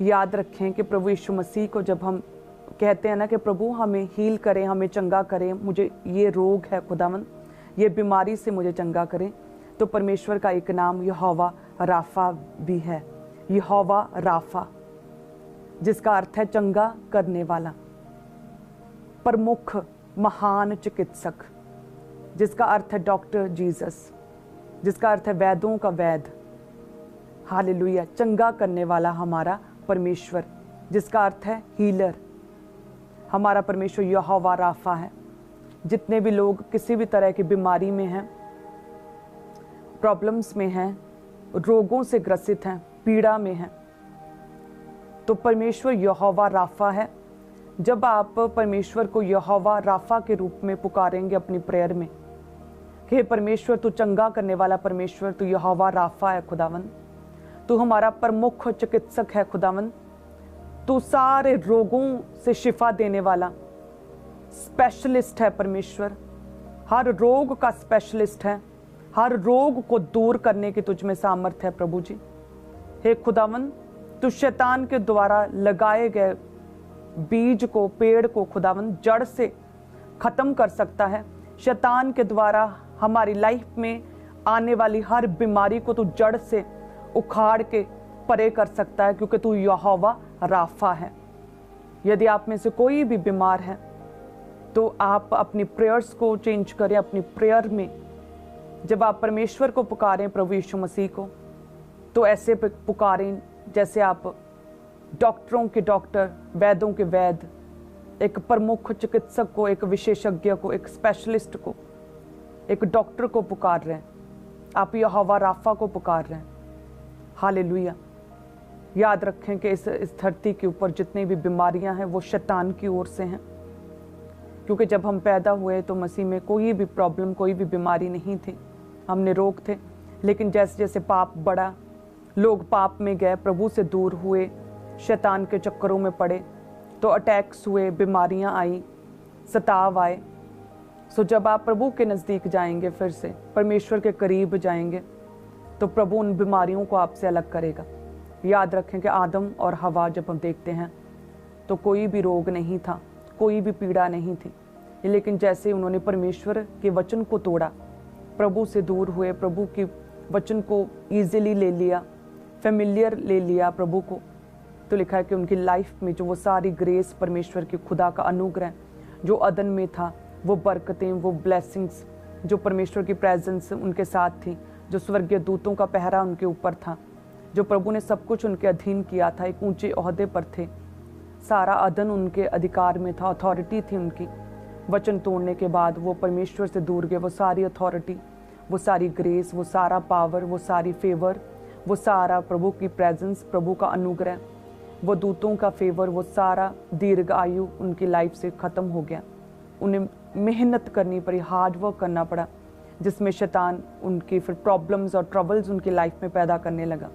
याद रखें कि प्रभु यीशु मसीह को जब हम कहते हैं ना कि प्रभु हमें हील करें, हमें चंगा करें, मुझे ये रोग है खुदावन, ये बीमारी से मुझे चंगा करें, तो परमेश्वर का एक नाम यहोवा राफा भी है। यहोवा राफा, जिसका अर्थ है चंगा करने वाला, प्रमुख महान चिकित्सक, जिसका अर्थ है डॉक्टर जीसस, जिसका अर्थ है वैद्यों का वैद्य। हालेलुया, चंगा करने वाला हमारा परमेश्वर, जिसका अर्थ है हीलर। हमारा परमेश्वर यहोवा राफा है। जितने भी लोग किसी भी तरह की बीमारी में हैं, प्रॉब्लम्स में हैं, रोगों से ग्रसित हैं, पीड़ा में हैं, तो परमेश्वर यहोवा राफा है। जब आप परमेश्वर को यहोवा राफा के रूप में पुकारेंगे अपनी प्रेयर में कि हे परमेश्वर तू चंगा करने वाला परमेश्वर, तू यहोवा राफा है खुदावन, तू हमारा प्रमुख चिकित्सक है खुदावन, तू सारे रोगों से शिफा देने वाला स्पेशलिस्ट है परमेश्वर, हर रोग का स्पेशलिस्ट है, हर रोग को दूर करने की तुझ में सामर्थ्य है प्रभु जी। हे खुदावन, तू शैतान के द्वारा लगाए गए बीज को, पेड़ को खुदावन जड़ से खत्म कर सकता है। शैतान के द्वारा हमारी लाइफ में आने वाली हर बीमारी को तू जड़ से उखाड़ के परे कर सकता है, क्योंकि तू यहोवा राफा है। यदि आप में से कोई भी बीमार है तो आप अपनी प्रेयर्स को चेंज करें। अपनी प्रेयर में जब आप परमेश्वर को पुकारें, प्रभु यीशु मसीह को, तो ऐसे पुकारें जैसे आप डॉक्टरों के डॉक्टर, वैद्यों के वैद्य, एक प्रमुख चिकित्सक को, एक विशेषज्ञ को, एक स्पेशलिस्ट को, एक डॉक्टर को पुकार रहे हैं। आप यहोवा राफा को पुकार रहे हैं। हालेलुया। याद रखें कि इस धरती के ऊपर जितनी भी बीमारियां हैं वो शैतान की ओर से हैं, क्योंकि जब हम पैदा हुए तो मसीह में कोई भी प्रॉब्लम, कोई भी बीमारी नहीं थी, हमने रोग थे। लेकिन जैसे जैसे पाप बढ़ा, लोग पाप में गए, प्रभु से दूर हुए, शैतान के चक्करों में पड़े, तो अटैक्स हुए, बीमारियां आई, सताव आए। सो जब आप प्रभु के नज़दीक जाएंगे, फिर से परमेश्वर के करीब जाएंगे, तो प्रभु उन बीमारियों को आपसे अलग करेगा। याद रखें कि आदम और हवा जब हम देखते हैं तो कोई भी रोग नहीं था, कोई भी पीड़ा नहीं थी, लेकिन जैसे उन्होंने परमेश्वर के वचन को तोड़ा, प्रभु से दूर हुए, प्रभु के वचन को ईजिली ले लिया, फेमिलियर ले लिया प्रभु को, तो लिखा है कि उनकी लाइफ में जो वो सारी ग्रेस, परमेश्वर की खुदा का अनुग्रह जो अदन में था, वो बरकतें, वो ब्लेसिंग्स, जो परमेश्वर की प्रेजेंस उनके साथ थी, जो स्वर्गीय दूतों का पहरा उनके ऊपर था, जो प्रभु ने सब कुछ उनके अधीन किया था, एक ऊंचे ओहदे पर थे, सारा अदन उनके अधिकार में था, अथॉरिटी थी उनकी। वचन तोड़ने के बाद वो परमेश्वर से दूर गए, वो सारी अथॉरिटी, वो सारी ग्रेस, वो सारा पावर, वो सारी फेवर, वो सारा प्रभु की प्रेजेंस, प्रभु का अनुग्रह, वो दूतों का फेवर, वो सारा दीर्घ आयु उनकी लाइफ से ख़त्म हो गया। उन्हें मेहनत करनी पड़ी, हार्ड वर्क करना पड़ा, जिसमें शैतान उनकी फिर प्रॉब्लम्स और ट्रबल्स उनकी लाइफ में पैदा करने लगा।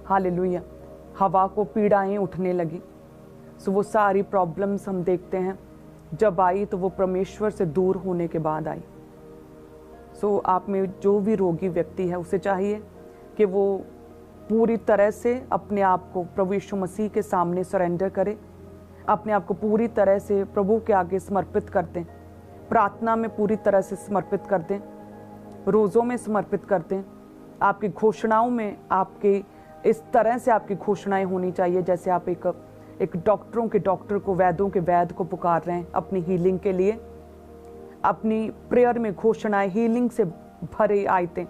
हालेलुया। हवा को पीड़ाएं उठने लगी। सो वो सारी प्रॉब्लम्स हम देखते हैं जब आई तो वो परमेश्वर से दूर होने के बाद आई। सो आप में जो भी रोगी व्यक्ति है उसे चाहिए कि वो पूरी तरह से अपने आप को प्रभु यीशु मसीह के सामने सरेंडर करे, अपने आप को पूरी तरह से प्रभु के आगे समर्पित कर दें, प्रार्थना में पूरी तरह से समर्पित कर दें, रोज़ों में समर्पित कर दें। आपकी घोषणाओं में आपके इस तरह से आपकी घोषणाएं होनी चाहिए जैसे आप एक डॉक्टरों के डॉक्टर को, वैद्यों के वैद्य को पुकार रहे हैं अपनी हीलिंग के लिए। अपनी प्रेयर में घोषणाएं हीलिंग से भरे आयतें,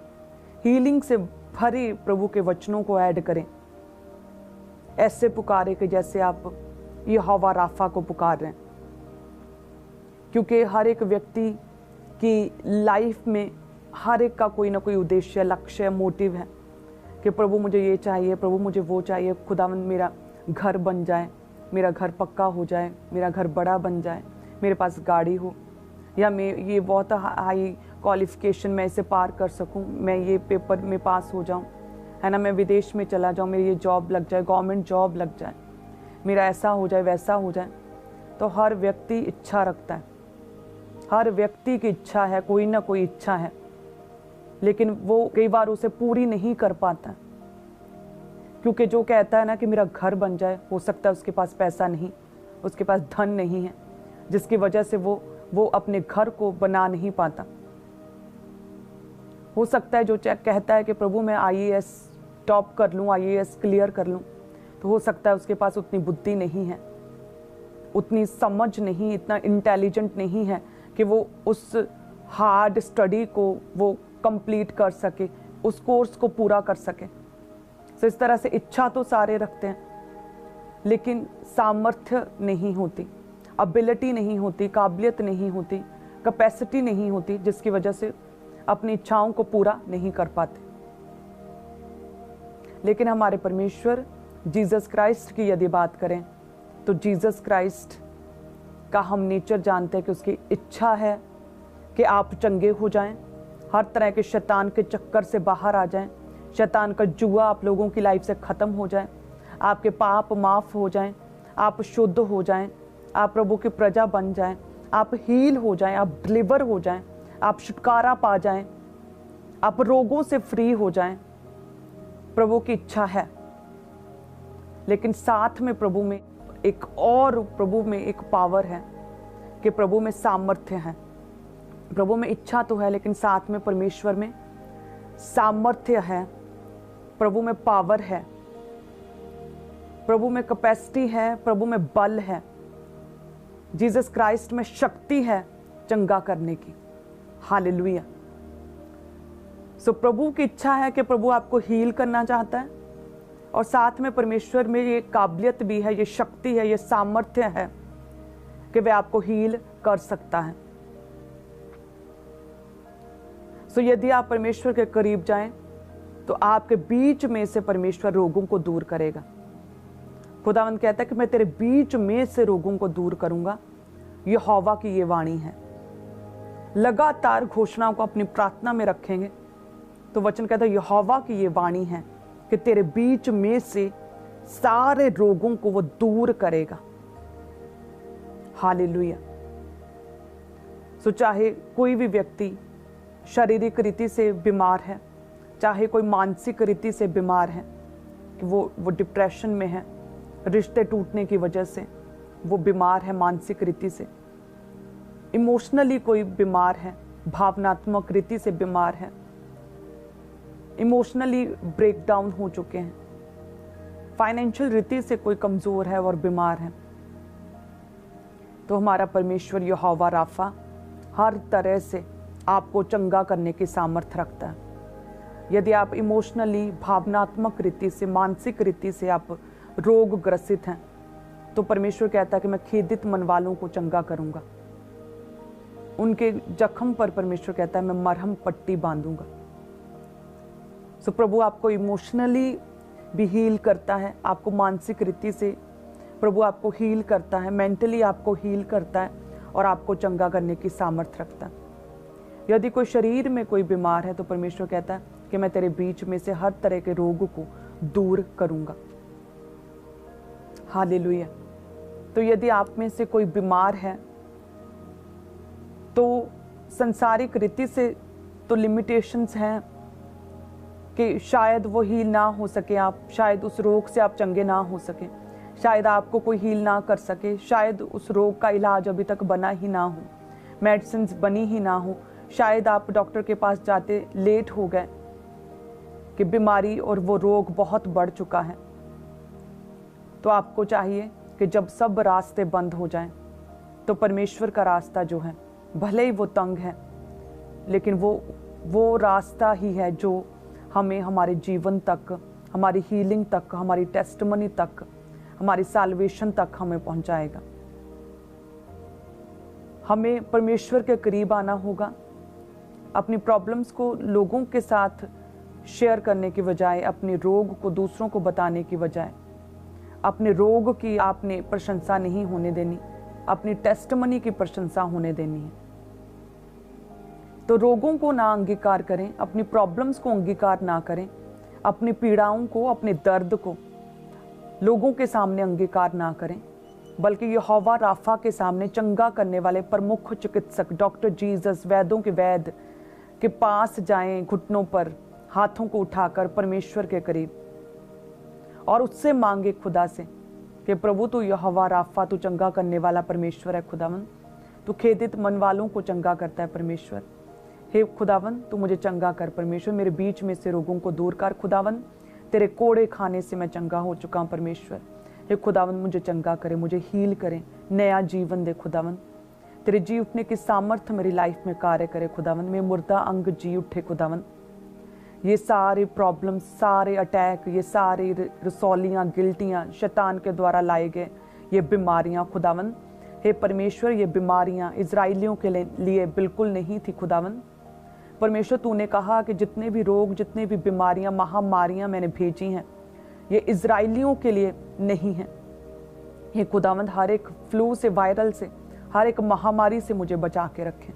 हीलिंग से भरे प्रभु के वचनों को ऐड करें। ऐसे पुकारे कि जैसे आप यहोवा राफा को पुकार रहे हैं, क्योंकि हर एक व्यक्ति की लाइफ में हर एक का कोई ना कोई उद्देश्य, लक्ष्य, मोटिव है कि प्रभु मुझे ये चाहिए, प्रभु मुझे वो चाहिए, खुदावंद मेरा घर बन जाए, मेरा घर पक्का हो जाए, मेरा घर बड़ा बन जाए, मेरे पास गाड़ी हो, या मैं ये बहुत हाई क्वालिफिकेशन में इसे पार कर सकूं, मैं ये पेपर में पास हो जाऊं, है ना, मैं विदेश में चला जाऊं, मेरी ये जॉब लग जाए, गवर्नमेंट जॉब लग जाए, मेरा ऐसा हो जाए, वैसा हो जाए। तो हर व्यक्ति इच्छा रखता है, हर व्यक्ति की इच्छा है, कोई ना कोई इच्छा है, लेकिन वो कई बार उसे पूरी नहीं कर पाता, क्योंकि जो कहता है ना कि मेरा घर बन जाए, हो सकता है उसके पास पैसा नहीं, उसके पास धन नहीं है, जिसकी वजह से वो अपने घर को बना नहीं पाता। हो सकता है जो कहता है कि प्रभु मैं IAS टॉप कर लूँ, IAS क्लियर कर लूँ, तो हो सकता है उसके पास उतनी बुद्धि नहीं है, उतनी समझ नहीं, इतना इंटेलिजेंट नहीं है कि वो उस हार्ड स्टडी को वो कंप्लीट कर सके, उस कोर्स को पूरा कर सके। तो इस तरह से इच्छा तो सारे रखते हैं, लेकिन सामर्थ्य नहीं होती, एबिलिटी नहीं होती, काबिलियत नहीं होती, कैपेसिटी नहीं होती, जिसकी वजह से अपनी इच्छाओं को पूरा नहीं कर पाते। लेकिन हमारे परमेश्वर जीसस क्राइस्ट की यदि बात करें तो जीसस क्राइस्ट का हम नेचर जानते हैं कि उसकी इच्छा है कि आप चंगे हो जाएं, हर तरह के शैतान के चक्कर से बाहर आ जाएं, शैतान का जुआ आप लोगों की लाइफ से ख़त्म हो जाए, आपके पाप माफ़ हो जाएं, आप शुद्ध हो जाएं, आप प्रभु की प्रजा बन जाएं, आप हील हो जाएं, आप डिलीवर हो जाएं, आप छुटकारा पा जाएं, आप रोगों से फ्री हो जाएं। प्रभु की इच्छा है, लेकिन साथ में प्रभु में एक पावर है कि प्रभु में सामर्थ्य है। प्रभु में इच्छा तो है, लेकिन साथ में परमेश्वर में सामर्थ्य है, प्रभु में पावर है, प्रभु में कैपेसिटी है, प्रभु में बल है, जीसस क्राइस्ट में शक्ति है चंगा करने की। हालेलुया। सो प्रभु की इच्छा है कि प्रभु आपको हील करना चाहता है, और साथ में परमेश्वर में ये काबिलियत भी है, ये शक्ति है, ये सामर्थ्य है कि वह आपको हील कर सकता है। सो यदि आप परमेश्वर के करीब जाएं तो आपके बीच में से परमेश्वर रोगों को दूर करेगा। खुदावंद कहता है कि मैं तेरे बीच में से रोगों को दूर करूंगा। यहोवा की ये वाणी है। लगातार घोषणाओं को अपनी प्रार्थना में रखेंगे तो वचन कहता है यहोवा की ये वाणी है कि तेरे बीच में से सारे रोगों को वो दूर करेगा। हालेलुया। सो चाहे कोई भी व्यक्ति शारीरिक रीति से बीमार है, चाहे कोई मानसिक रीति से बीमार है कि वो डिप्रेशन में है, रिश्ते टूटने की वजह से वो बीमार है, मानसिक रीति से, इमोशनली कोई बीमार है, भावनात्मक रीति से बीमार है, इमोशनली ब्रेक डाउन हो चुके हैं, फाइनेंशियल रीति से कोई कमज़ोर है और बीमार है, तो हमारा परमेश्वर यहोवा राफा हर तरह से आपको चंगा करने की सामर्थ्य रखता है। यदि आप इमोशनली, भावनात्मक रीति से, मानसिक रीति से आप रोग ग्रसित हैं, तो परमेश्वर कहता है कि मैं खेदित मन वालों को चंगा करूंगा। उनके जख्म पर परमेश्वर कहता है मैं मरहम पट्टी बांधूंगा। सो प्रभु आपको इमोशनली भी हील करता है, आपको मानसिक रीति से प्रभु आपको हील करता है, मेंटली आपको हील करता है और आपको चंगा करने की सामर्थ्य रखता है। यदि कोई शरीर में कोई बीमार है तो परमेश्वर कहता है कि मैं तेरे बीच में से हर तरह के रोग को दूर करूंगा। हालेलुया। तो यदि आप में से कोई बीमार है तो संसारिक रीति से तो लिमिटेशंस हैं कि शायद वो हील ना हो सके, आप शायद उस रोग से आप चंगे ना हो सके, शायद आपको कोई हील ना कर सके, शायद उस रोग का इलाज अभी तक बना ही ना हो, मेडिसिन बनी ही ना हो, शायद आप डॉक्टर के पास जाते लेट हो गए कि बीमारी और वो रोग बहुत बढ़ चुका है। तो आपको चाहिए कि जब सब रास्ते बंद हो जाएं तो परमेश्वर का रास्ता जो है, भले ही वो तंग है, लेकिन वो रास्ता ही है जो हमें हमारे जीवन तक, हमारी हीलिंग तक, हमारी टेस्टिमनी तक, हमारी साल्वेशन तक हमें पहुंचाएगा। हमें परमेश्वर के करीब आना होगा। अपनी प्रॉब्लम्स को लोगों के साथ शेयर करने की बजाय, अपने रोग को दूसरों को बताने की बजाय, अपने रोग की आपने प्रशंसा नहीं होने देनी, अपनी टेस्टिमनी की प्रशंसा होने देनी है। तो रोगों को ना अंगीकार करें, अपनी प्रॉब्लम्स को अंगीकार ना करें, अपनी पीड़ाओं को, अपने दर्द को लोगों के सामने अंगीकार ना करें, बल्कि यहोवा राफा के सामने, चंगा करने वाले प्रमुख चिकित्सक डॉक्टर जीसस, वैद्यों के वैद्य के पास जाएं, घुटनों पर हाथों को उठाकर परमेश्वर के करीब, और उससे मांगे खुदा से कि प्रभु तू यहोवा राफा, तू चंगा करने वाला परमेश्वर है खुदावन। तू खेदित मन वालों को चंगा करता है परमेश्वर। हे खुदावन तू मुझे चंगा कर परमेश्वर, मेरे बीच में से रोगों को दूर कर खुदावन। तेरे कोड़े खाने से मैं चंगा हो चुका हूँ परमेश्वर। हे खुदावन मुझे चंगा करे, मुझे हील करे, नया जीवन दे खुदावन। तेरे जी उठने की सामर्थ्य मेरी लाइफ में कार्य करे खुदावन। मैं मुर्दा अंग जी उठे खुदावन। ये सारे प्रॉब्लम, सारे अटैक, ये सारी रसौलियाँ, गिल्टियाँ, शैतान के द्वारा लाए गए ये बीमारियाँ खुदावन, हे परमेश्वर ये बीमारियाँ इजराइलियों के लिए बिल्कुल नहीं थी खुदावन। परमेश्वर तूने कहा कि जितने भी रोग, जितने भी बीमारियाँ, महामारियाँ मैंने भेजी हैं ये इजराइलियों के लिए नहीं हैं। ये खुदावंद हर एक फ्लू से, वायरल से, हर एक महामारी से मुझे बचा के रखें।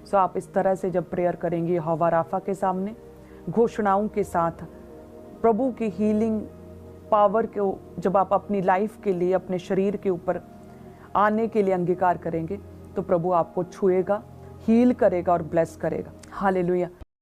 सो आप इस तरह से जब प्रेयर करेंगे यहोवा राफा के सामने, घोषणाओं के साथ प्रभु की हीलिंग पावर को जब आप अपनी लाइफ के लिए, अपने शरीर के ऊपर आने के लिए अंगीकार करेंगे तो प्रभु आपको छुएगा, हील करेगा और ब्लेस करेगा। हालेलुया।